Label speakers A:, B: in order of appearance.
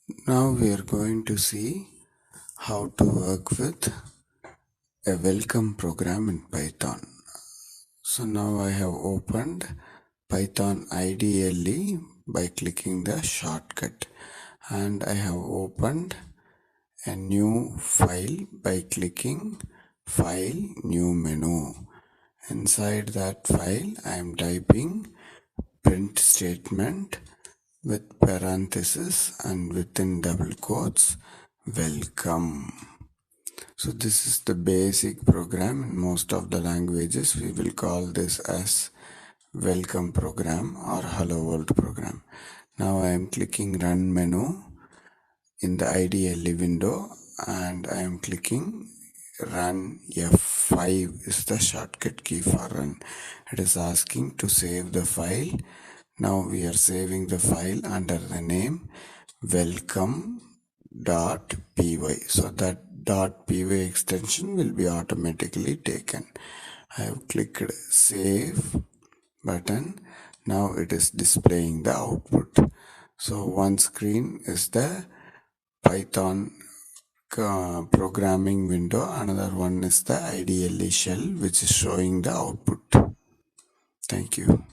A: Now we are going to see how to work with a welcome program in Python. So now I have opened Python IDLE by clicking the shortcut, and I have opened a new file by clicking File, New Menu. Inside that file I am typing print statement with parenthesis and within double quotes welcome. So this is the basic program. In most of the languages we will call this as welcome program or hello world program. Now I am clicking run menu in the IDLE window and I am clicking run. F5 is the shortcut key for run. It is asking to save the file. Now we are saving the file under the name welcome.py. So that .py extension will be automatically taken. I have clicked save button. Now it is displaying the output. So one screen is the Python programming window, another one is the IDLE shell which is showing the output. Thank you.